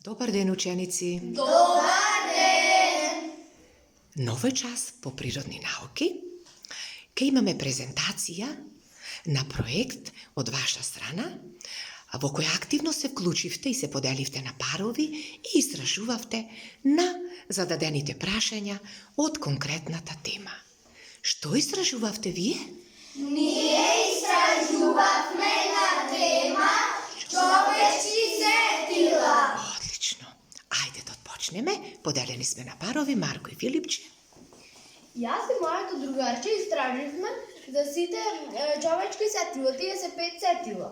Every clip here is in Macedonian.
Добар ден, ученици! Добар ден! Ново час по природни науки. Ке имаме презентација на проект од ваша страна, во која активно се вклучивте и се поделивте на парови и истражувавте на зададените прашања од конкретната тема. Што истражувавте вие? Ние истражувавме на тема човечки сетила. Одлично. Ајде да почнеме. Поделени сме на парови, Марко и Филипче. Јас и моето другарче истраживме за сите човечки сетила, тие се 5 сетила.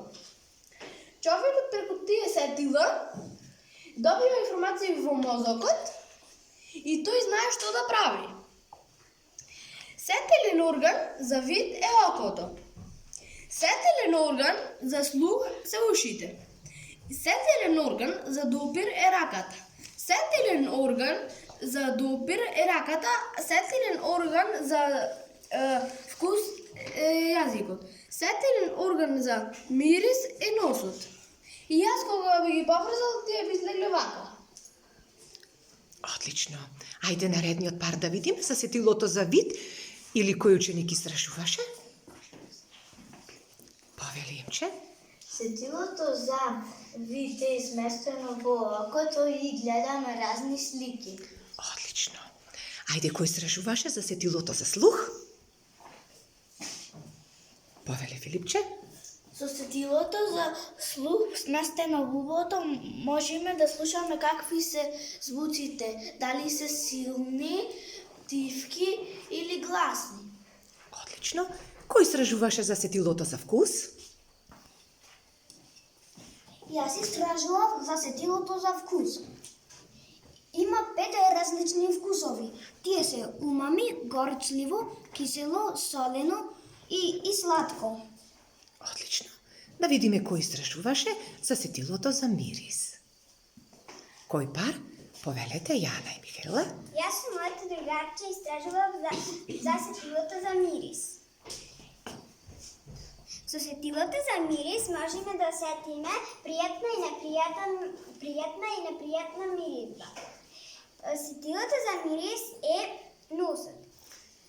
Човекот преку тие сетила добива информација во мозокот и тој знае што да прави. Сетилен орган за вид е окото. Сетилен орган за слух се ушите. Сетилен орган за допир е раката. Сетилен орган за допир е раката, сетилен орган за вкус е јазикот. Сетилен орган за мирис е носот. И јас кога би ги поврзал, тие би излегле вака. Одлично. Ајде наредниот пар да видиме за сетилото за вид или кој ученик истражуваше? Повели имче. Сетилото за вид е сместено во окото и гледаме разни слики. Одлично. Ајде кој истражуваше за сетилото за слух? Повели Филипче. Со сетилото за слух сместено во убото можеме да слушаме какви се звуците, дали се силни, тивки или гласни. Одлично. Кој истражуваше за сетилото за вкус? Јас истражував за сетилото за вкус. Има 5 различни вкусови. Тие се умами, горчливо, кисело, солено и сладко. Одлично. Да видиме кој истражуваше за сетилото за мирис. Кој пар? Повелете Јана и Михаела. Јас и моето другарче истражував за сетилото за мирис. Со сетилото за мирис можеме да сетиме пријатна и непријатна миризба. Сетилото за мирис е носот.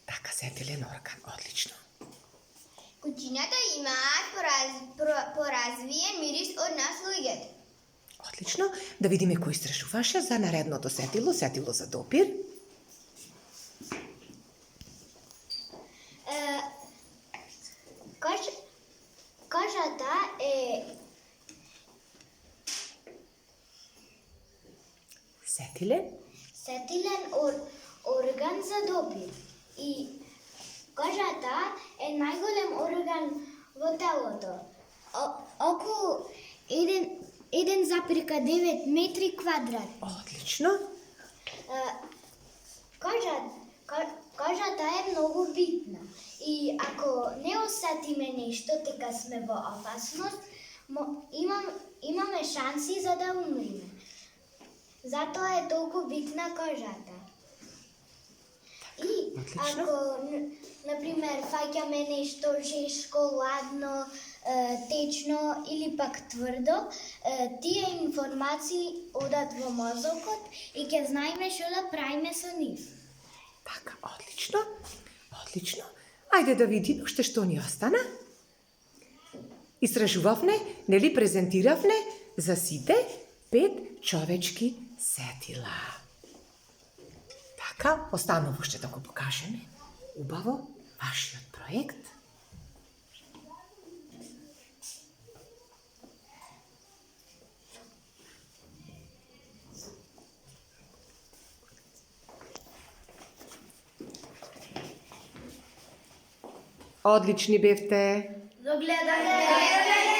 Така, сетилен орган. Одлично. Кучињата имаат поразвиен мирис од нас луѓето. Одлично. Да видиме кој истражуваше за наредното сетило за допир. Кожата е Сетилен. сетилен орган за допир. И кожата е најголем орган во телото. Околу 1,9 метри квадрат. Одлично. Кожата е многу битна и ако не осетиме нешто дека сме во опасност, имаме шанси за да умреме. Затоа е толку битна кожата. И Отлично. ако, например, фаќаме нешто жешко, ладно, течно или пак тврдо, тие информации одат во мозокот и ќе знаеме што да правиме со нив. Така, одлично. Одлично. Ајде да видиме уште што ни остана. Истражувавме, нели презентиравме за сите 5 човечки сетила. Така, останува уште да го покажеме. Убаво, вашиот проект. Одлични бевте. До гледање!